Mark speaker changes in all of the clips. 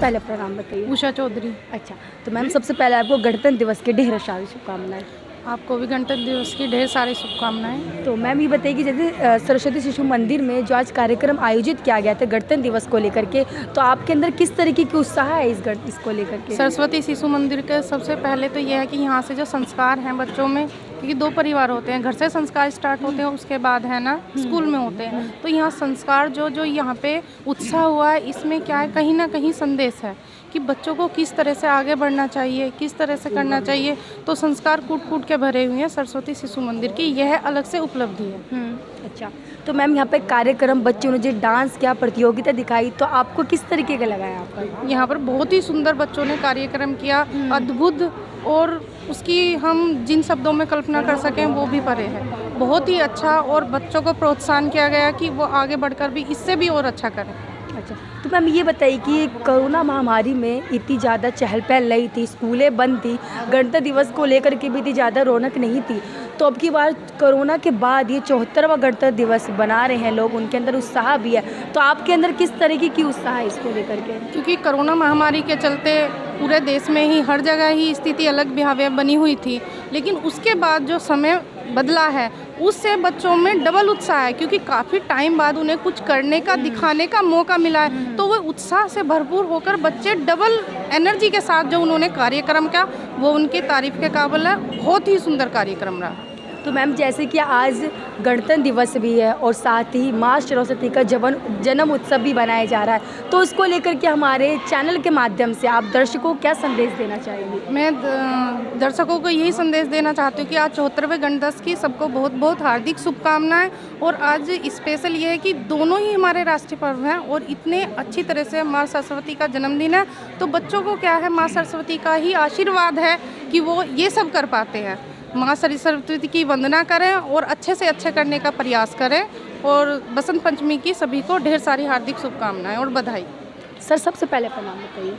Speaker 1: पहले अपना नाम बताइए।
Speaker 2: उषा चौधरी।
Speaker 1: अच्छा, तो मैम सबसे पहले आपको गणतंत्र दिवस की ढेर सारी शुभकामनाएं।
Speaker 2: आपको भी गणतंत्र दिवस की ढेर सारी शुभकामनाएं।
Speaker 1: तो मैम ये बताइए कि जैसे सरस्वती शिशु मंदिर में जो आज कार्यक्रम आयोजित किया गया था गणतंत्र दिवस को लेकर के, तो आपके अंदर किस तरीके की उत्साह है इसको लेकर के?
Speaker 2: सरस्वती शिशु मंदिर के सबसे पहले तो यह है कि यहाँ से जो संस्कार हैं बच्चों में, क्योंकि दो परिवार होते हैं, घर से संस्कार स्टार्ट होते हैं, उसके बाद है ना स्कूल में होते हैं। तो यहाँ संस्कार जो यहाँ पे उत्साह हुआ है, इसमें क्या है, कहीं ना कहीं संदेश है कि बच्चों को किस तरह से आगे बढ़ना चाहिए, किस तरह से करना चाहिए। तो संस्कार कूट कूट के भरे हुए हैं सरस्वती शिशु मंदिर की, यह अलग से उपलब्धि है।
Speaker 1: अच्छा, तो मैम यहाँ पे कार्यक्रम बच्चों ने जो डांस किया, प्रतियोगिता दिखाई, तो आपको किस तरीके का लगा यहाँ पर?
Speaker 2: यहाँ पर बहुत ही सुंदर बच्चों ने कार्यक्रम किया, अद्भुत, और उसकी हम जिन शब्दों में कल्पना कर सकें वो भी परे है। बहुत ही अच्छा, और बच्चों को प्रोत्साहन किया गया कि वो आगे बढ़कर भी इससे भी और अच्छा करें।
Speaker 1: अच्छा, तो मैम ये बताइए कि कोरोना महामारी में इतनी ज़्यादा चहल पहल नहीं थी, स्कूलें बंद थी, गणतंत्र दिवस को लेकर के भी इतनी ज़्यादा रौनक नहीं थी, तो अब की बार कोरोना के बाद ये 74वां गणतंत्र दिवस बना रहे हैं लोग, उनके अंदर उत्साह भी है, तो आपके अंदर किस तरीके की उत्साह है इसको लेकर के?
Speaker 2: क्योंकि कोरोना महामारी के चलते पूरे देश में ही हर जगह ही स्थिति अलग भयावह बनी हुई थी, लेकिन उसके बाद जो समय बदला है उससे बच्चों में डबल उत्साह है, क्योंकि काफ़ी टाइम बाद उन्हें कुछ करने का, दिखाने का मौका मिला है। तो वो उत्साह से भरपूर होकर बच्चे डबल एनर्जी के साथ जो उन्होंने कार्यक्रम किया वो उनकी तारीफ़ के काबिल है। बहुत ही सुंदर कार्यक्रम रहा।
Speaker 1: तो मैम जैसे कि आज गणतंत्र दिवस भी है और साथ ही माँ सरस्वती का जन्म उत्सव भी मनाया जा रहा है, तो उसको लेकर के हमारे चैनल के माध्यम से आप दर्शकों को क्या संदेश देना चाहेंगे?
Speaker 2: मैं दर्शकों को यही संदेश देना चाहती हूँ कि आज 74वें गणदिवस की सबको बहुत बहुत हार्दिक शुभकामनाएं। और आज स्पेशल ये है कि दोनों ही हमारे राष्ट्रीय पर्व हैं और इतने अच्छी तरह से माँ सरस्वती का जन्मदिन है, तो बच्चों को क्या है, माँ सरस्वती का ही आशीर्वाद है कि वो ये सब कर पाते हैं। माँ सरस्वती की वंदना करें और अच्छे से अच्छे करने का प्रयास करें। और बसंत पंचमी की सभी को ढेर सारी हार्दिक शुभकामनाएं और बधाई।
Speaker 1: सर सबसे पहले अपना नाम बताइए।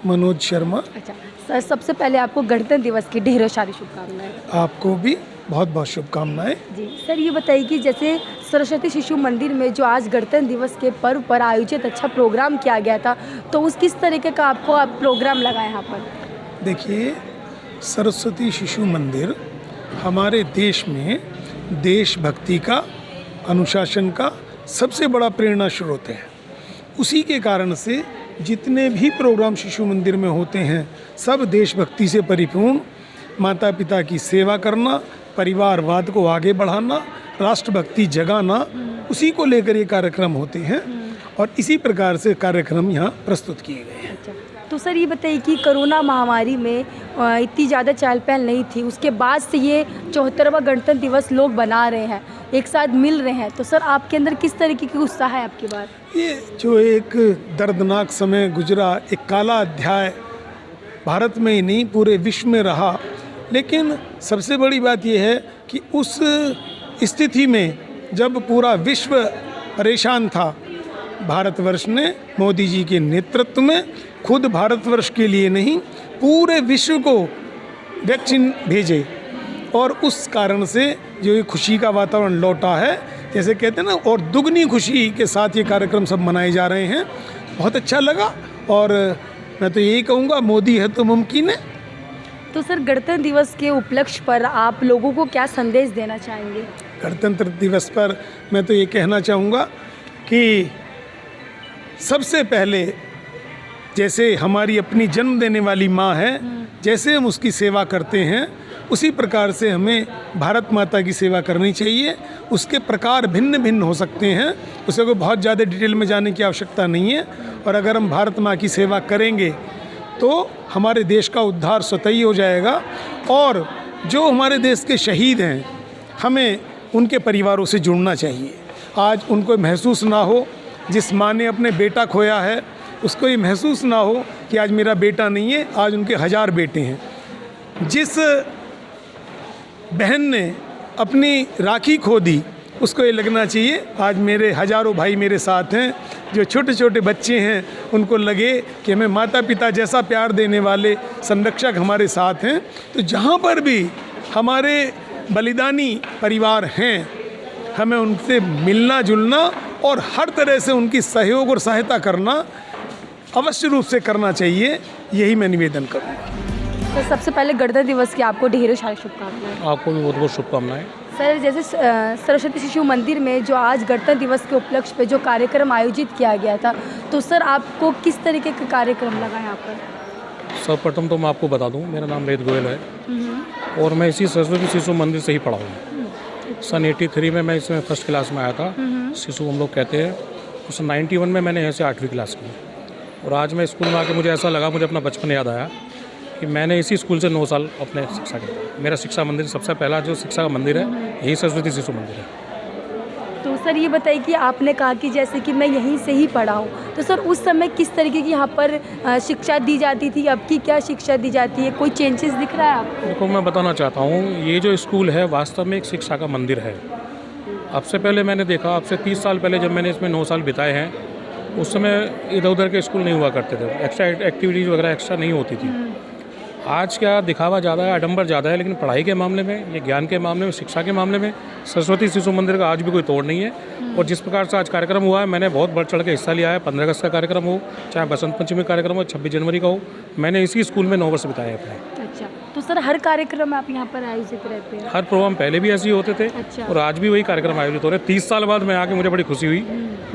Speaker 3: मनोज शर्मा।
Speaker 1: अच्छा सर, सबसे पहले आपको गणतंत्र दिवस की ढेरों सारी शुभकामनाएं।
Speaker 3: आपको भी बहुत बहुत शुभकामनाएं।
Speaker 1: जी सर, ये बताइए कि जैसे सरस्वती शिशु मंदिर में जो आज गणतंत्र दिवस के पर्व पर आयोजित अच्छा प्रोग्राम किया गया था, तो उस किस तरीके का आपको प्रोग्राम लगा यहाँ पर?
Speaker 3: देखिए, सरस्वती शिशु मंदिर हमारे देश में देशभक्ति का, अनुशासन का सबसे बड़ा प्रेरणा स्रोत है। उसी के कारण से जितने भी प्रोग्राम शिशु मंदिर में होते हैं सब देशभक्ति से परिपूर्ण, माता पिता की सेवा करना, परिवारवाद को आगे बढ़ाना, राष्ट्रभक्ति जगाना, उसी को लेकर ये कार्यक्रम होते हैं और इसी प्रकार से कार्यक्रम यहाँ प्रस्तुत किए गए हैं।
Speaker 1: अच्छा, तो सर ये बताइए कि कोरोना महामारी में इतनी ज़्यादा चहल पहल नहीं थी, उसके बाद से ये 74वां गणतंत्र दिवस लोग बना रहे हैं, एक साथ मिल रहे हैं, तो सर आपके अंदर किस तरीके की उत्साह है आपकी बार?
Speaker 3: ये जो एक दर्दनाक समय गुजरा, एक काला अध्याय भारत में ही नहीं पूरे विश्व में रहा, लेकिन सबसे बड़ी बात यह है कि उस स्थिति में जब पूरा विश्व परेशान था, भारतवर्ष ने मोदी जी के नेतृत्व में खुद भारतवर्ष के लिए नहीं पूरे विश्व को वैक्सीन भेजे और उस कारण से जो ये खुशी का वातावरण लौटा है, जैसे कहते हैं ना, और दुगनी खुशी के साथ ये कार्यक्रम सब मनाए जा रहे हैं। बहुत अच्छा लगा और मैं तो यही कहूँगा, मोदी है तो मुमकिन है।
Speaker 1: तो सर गणतंत्र दिवस के उपलक्ष्य पर आप लोगों को क्या संदेश देना चाहेंगे?
Speaker 3: गणतंत्र दिवस पर मैं तो ये कहना चाहूँगा कि सबसे पहले जैसे हमारी अपनी जन्म देने वाली माँ है, जैसे हम उसकी सेवा करते हैं उसी प्रकार से हमें भारत माता की सेवा करनी चाहिए। उसके प्रकार भिन्न भिन्न हो सकते हैं, उसे कोई बहुत ज़्यादा डिटेल में जाने की आवश्यकता नहीं है। और अगर हम भारत माँ की सेवा करेंगे तो हमारे देश का उद्धार स्वतः ही हो जाएगा। और जो हमारे देश के शहीद हैं, हमें उनके परिवारों से जुड़ना चाहिए। आज उनको महसूस ना हो, जिस माँ ने अपने बेटा खोया है उसको ये महसूस ना हो कि आज मेरा बेटा नहीं है, आज उनके 1000 बेटे हैं। जिस बहन ने अपनी राखी खो दी उसको ये लगना चाहिए आज मेरे हज़ारों भाई मेरे साथ हैं। जो छोटे छोटे बच्चे हैं उनको लगे कि हमें माता पिता जैसा प्यार देने वाले संरक्षक हमारे साथ हैं। तो जहाँ पर भी हमारे बलिदानी परिवार हैं, हमें उनसे मिलना जुलना और हर तरह से उनकी सहयोग और सहायता करना अवश्य रूप से करना चाहिए, यही मैं निवेदन करूँगा।
Speaker 1: तो सबसे पहले गणतंत्र दिवस की आपको ढेरों सारी शुभकामनाएं।
Speaker 4: आपको भी बहुत बहुत शुभकामनाएं।
Speaker 1: सर, जैसे सरस्वती शिशु मंदिर में जो आज गणतंत्र दिवस के उपलक्ष्य पे जो कार्यक्रम आयोजित किया गया था, तो सर आपको किस तरीके का कार्यक्रम लगा यहाँ पर?
Speaker 4: सर्वप्रथम तो मैं आपको बता दूं, मेरा नाम वेद गोयल है और मैं इसी सरस्वती शिशु मंदिर से ही पढ़ा हूँ। सन 83 में मैं इसमें फर्स्ट क्लास में आया था, शिशु हम लोग कहते हैं। उस 91 में मैंने यहाँ से 8वीं क्लास की और आज मैं स्कूल में आके मुझे ऐसा लगा, मुझे अपना बचपन याद आया कि मैंने इसी स्कूल से 9 साल अपने शिक्षा की। मेरा शिक्षा मंदिर सबसे पहला जो शिक्षा का मंदिर है यही सरस्वती शिशु मंदिर है।
Speaker 1: तो सर ये बताइए कि आपने कहा कि जैसे कि मैं यहीं से ही पढ़ा हूँ, तो सर उस समय किस तरीके की यहाँ पर शिक्षा दी जाती थी, अब की क्या शिक्षा दी जाती है, कोई चेंजेस दिख रहा है आपको?
Speaker 4: देखो, मैं बताना चाहता हूँ, ये जो स्कूल है वास्तव में एक शिक्षा का मंदिर है। अब से पहले मैंने देखा, अब से 30 साल पहले जब मैंने इसमें 9 साल बिताए हैं, उस समय इधर उधर के स्कूल नहीं हुआ करते थे, एक्स्ट्रा एक्टिविटीज़ वगैरह एक्स्ट्रा नहीं होती थी। आज क्या दिखावा ज़्यादा है, आडंबर ज़्यादा है, लेकिन पढ़ाई के मामले में, ये ज्ञान के मामले में, शिक्षा के मामले में सरस्वती शिशु मंदिर का आज भी कोई तोड़ नहीं है। और जिस प्रकार से आज कार्यक्रम हुआ है, मैंने बहुत बढ़ चढ़ के हिस्सा लिया है। 15 अगस्त का कार्यक्रम हो, चाहे बसंत पंचमी कार्यक्रम हो, 26 जनवरी का हो, मैंने इसी स्कूल में 9 वर्ष बिताए अपने।
Speaker 1: अच्छा, तो सर हर कार्यक्रम आप यहाँ पर आयोजित रहते हैं?
Speaker 4: हर प्रोग्राम पहले भी ऐसे ही होते थे
Speaker 1: अच्छा।
Speaker 4: और आज भी वही कार्यक्रम आयोजित हो रहे हैं। 30 साल बाद मैं आके मुझे बड़ी खुशी हुई।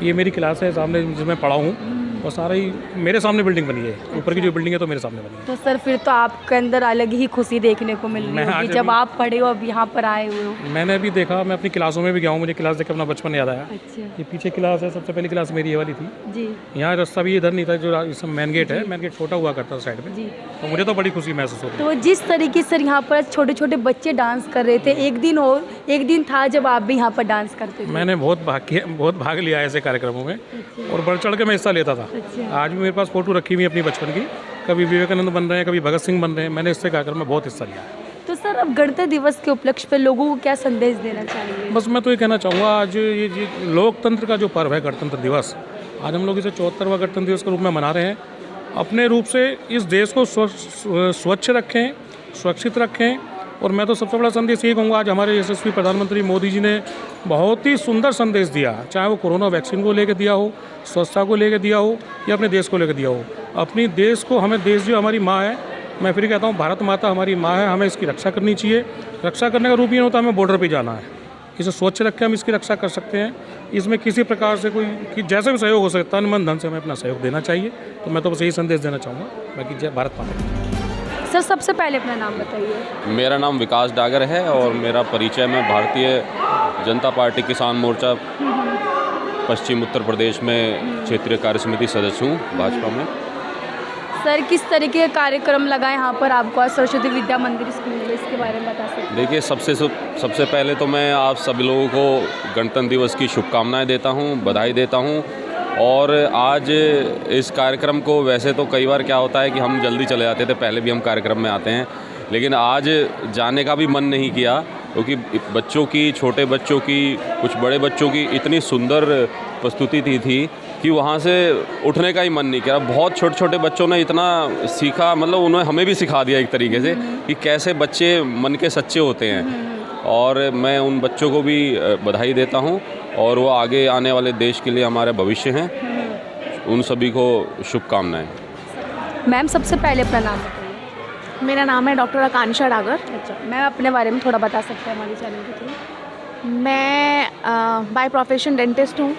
Speaker 4: ये मेरी क्लास है सामने जिसमें पढ़ा हूँ और सारा ही मेरे सामने बिल्डिंग बनी है। ऊपर की जो बिल्डिंग है तो मेरे सामने बनी है।
Speaker 1: तो सर फिर तो आपके अंदर अलग ही खुशी देखने को मिल रही
Speaker 4: मैं
Speaker 1: होगी
Speaker 4: आज
Speaker 1: जब
Speaker 4: अभी-
Speaker 1: आप पढ़े हो, अब यहाँ पर आए हुए हो।
Speaker 4: मैंने अभी देखा, मैं अपनी क्लासों में भी गया हूँ, मुझे क्लास देख के अपना बचपन याद आया।
Speaker 1: अच्छा
Speaker 4: ये पीछे क्लास है, सबसे पहली क्लास मेरी ये वाली थी।
Speaker 1: जी
Speaker 4: यहाँ रास्ता भी इधर नहीं था, जो मेन गेट है, मेन गेट छोटा हुआ करता था साइड में।
Speaker 1: जी।
Speaker 4: तो मुझे तो बड़ी खुशी महसूस होती है।
Speaker 1: तो जिस तरीके से यहाँ पर छोटे छोटे बच्चे डांस कर रहे थे, एक दिन था जब आप भी यहाँ पर डांस करते थे।
Speaker 4: मैंने बहुत भाग लिया है ऐसे कार्यक्रमों में और बढ़ चढ़ के मैं हिस्सा लेता था।
Speaker 1: अच्छा।
Speaker 4: आज भी मेरे पास फ़ोटो रखी हुई है अपनी बचपन की, कभी विवेकानंद बन रहे हैं, कभी भगत सिंह बन रहे हैं। मैंने इससे कार्यक्रम में बहुत हिस्सा लिया है।
Speaker 1: तो सर अब गणतंत्र दिवस के उपलक्ष्य पे लोगों को क्या संदेश देना चाहिए?
Speaker 4: बस मैं तो ये कहना चाहूँगा, आज ये लोकतंत्र का जो पर्व है गणतंत्र दिवस, आज हम लोग इसे 74वां गणतंत्र दिवस के रूप में मना रहे हैं। अपने रूप से इस देश को स्वच्छ रखें, सुरक्षित रखें। और मैं तो सबसे बड़ा संदेश यही कहूँगा, आज हमारे यशस्वी प्रधानमंत्री मोदी जी ने बहुत ही सुंदर संदेश दिया, चाहे वो कोरोना वैक्सीन को लेकर दिया हो, स्वच्छता को लेकर दिया हो या अपने देश को लेकर दिया हो। अपनी देश को, हमें देश जो हमारी माँ है, मैं फिर कहता हूँ भारत माता हमारी माँ है, हमें इसकी रक्षा करनी चाहिए। रक्षा करने का रूप ये होता है हमें बॉर्डर पे जाना है, इसे स्वच्छ रख के हम इसकी रक्षा कर सकते हैं। इसमें किसी प्रकार से कोई जैसे भी सहयोग हो सकता है, तन मन धन से हमें अपना सहयोग देना चाहिए। तो मैं तो बस यही संदेश देना चाहूँगा। बाकी जय भारत माता।
Speaker 1: सर सबसे पहले अपना नाम बताइए।
Speaker 5: मेरा नाम विकास डागर है और मेरा परिचय मैं भारतीय जनता पार्टी किसान मोर्चा पश्चिम उत्तर प्रदेश में क्षेत्रीय कार्य समिति सदस्य हूँ, भाजपा में।
Speaker 1: सर किस तरीके का कार्यक्रम लगा यहाँ पर आपको आज सरस्वती विद्या मंदिर स्कूल में, इसके बारे में बता सकते हैं?
Speaker 5: देखिए, सबसे पहले तो मैं आप सभी लोगों को गणतंत्र दिवस की शुभकामनाएं देता हूँ, बधाई देता हूँ। और आज इस कार्यक्रम को, वैसे तो कई बार क्या होता है कि हम जल्दी चले जाते थे, पहले भी हम कार्यक्रम में आते हैं, लेकिन आज जाने का भी मन नहीं किया क्योंकि बच्चों की, छोटे बच्चों की, कुछ बड़े बच्चों की इतनी सुंदर प्रस्तुति थी कि वहाँ से उठने का ही मन नहीं किया। बहुत छोटे छोटे बच्चों ने इतना सीखा, मतलब उन्होंने हमें भी सिखा दिया एक तरीके से कि कैसे बच्चे मन के सच्चे होते हैं। और मैं उन बच्चों को भी बधाई देता हूँ और वो आगे आने वाले देश के लिए हमारे भविष्य हैं। उन सभी को शुभकामनाएं।
Speaker 1: मैम सबसे पहले अपना नाम बताइए।
Speaker 6: मेरा नाम है डॉक्टर आकांक्षा डागर।
Speaker 1: अच्छा, मैम अपने बारे में थोड़ा बता सकते हैं हमारे चैनल के थ्रू?
Speaker 6: मैं बाय प्रोफेशन डेंटिस्ट हूँ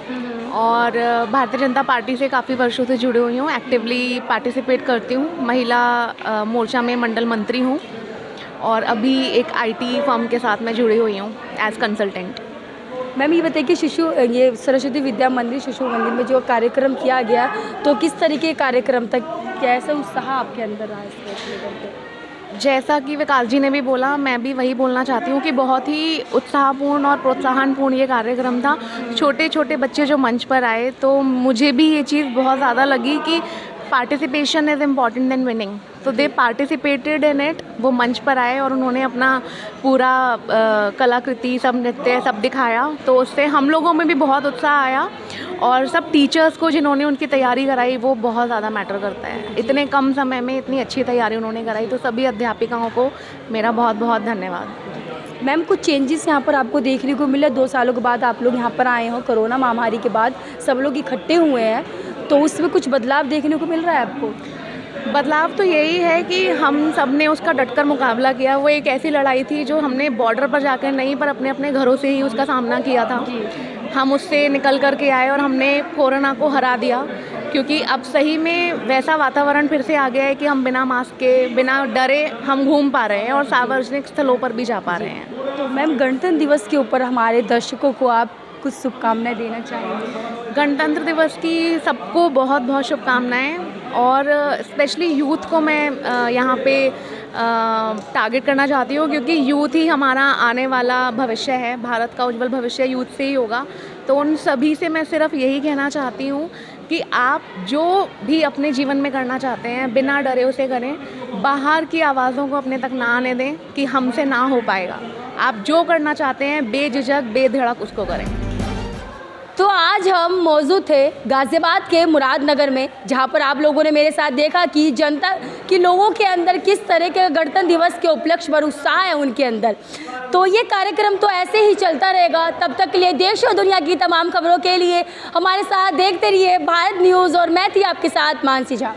Speaker 6: और भारतीय जनता पार्टी से काफ़ी वर्षों से जुड़ी हुई हूँ। एक्टिवली पार्टिसिपेट करती हूँ, महिला मोर्चा में मंडल मंत्री हूँ और अभी एक आईटी फर्म के साथ मैं जुड़ी हुई हूँ एज कंसल्टेंट।
Speaker 1: मैम ये बताइए कि ये सरस्वती विद्या मंदिर शिशु मंदिर में जो कार्यक्रम किया गया, तो किस तरीके के कार्यक्रम तक, कैसा उत्साह आपके अंदर रहा इसको लेकर के?
Speaker 6: जैसा कि विकास जी ने भी बोला, मैं भी वही बोलना चाहती हूँ कि बहुत ही उत्साहपूर्ण और प्रोत्साहनपूर्ण ये कार्यक्रम था। छोटे छोटे बच्चे जो मंच पर आए, तो मुझे भी ये चीज़ बहुत ज़्यादा लगी कि participation is important than winning. तो दे पार्टिसिपेटेड इन इट, वो मंच पर आए और उन्होंने अपना पूरा कलाकृति, सब नृत्य सब दिखाया, तो उससे हम लोगों में भी बहुत उत्साह आया। और सब टीचर्स को जिन्होंने उनकी तैयारी कराई, वो बहुत ज़्यादा मैटर करता है। इतने कम समय में इतनी अच्छी तैयारी उन्होंने कराई, तो सभी अध्यापिकाओं को मेरा बहुत बहुत धन्यवाद।
Speaker 1: मैम कुछ चेंजेस यहाँ पर आपको देखने को मिले? 2 सालों के बाद आप लोग यहाँ पर आए हो, कोरोना महामारी के बाद सब लोग इकट्ठे हुए हैं, तो उसमें कुछ बदलाव देखने को मिल रहा है आपको?
Speaker 6: बदलाव तो यही है कि हम सब ने उसका डटकर मुकाबला किया। वो एक ऐसी लड़ाई थी जो हमने बॉर्डर पर जाकर नहीं, पर अपने अपने घरों से ही उसका सामना किया था। हम उससे निकल कर के आए और हमने कोरोना को हरा दिया, क्योंकि अब सही में वैसा वातावरण फिर से आ गया है कि हम बिना मास्क के, बिना डरे हम घूम पा रहे हैं और सार्वजनिक स्थलों पर भी जा पा रहे हैं।
Speaker 1: तो मैम, गणतंत्र दिवस के ऊपर हमारे दर्शकों को आप कुछ शुभकामनाएं देना चाहेंगे?
Speaker 6: गणतंत्र दिवस की सबको बहुत बहुत शुभकामनाएं, और स्पेशली यूथ को मैं यहाँ पे टारगेट करना चाहती हूँ, क्योंकि यूथ ही हमारा आने वाला भविष्य है। भारत का उज्जवल भविष्य यूथ से ही होगा। तो उन सभी से मैं सिर्फ यही कहना चाहती हूँ कि आप जो भी अपने जीवन में करना चाहते हैं बिना डरे उसे करें। बाहर की आवाज़ों को अपने तक ना आने दें कि हमसे ना हो पाएगा। आप जो करना चाहते हैं बेझिझक बेधड़क उसको करें।
Speaker 1: तो आज हम मौजूद थे गाज़ियाबाद के मुरादनगर में, जहां पर आप लोगों ने मेरे साथ देखा कि जनता कि लोगों के अंदर किस तरह के गणतंत्र दिवस के उपलक्ष्य पर उत्साह है उनके अंदर। तो ये कार्यक्रम तो ऐसे ही चलता रहेगा। तब तक के लिए देश और दुनिया की तमाम खबरों के लिए हमारे साथ देखते रहिए भारत न्यूज़, और मैं थी आपके साथ मानसी झा।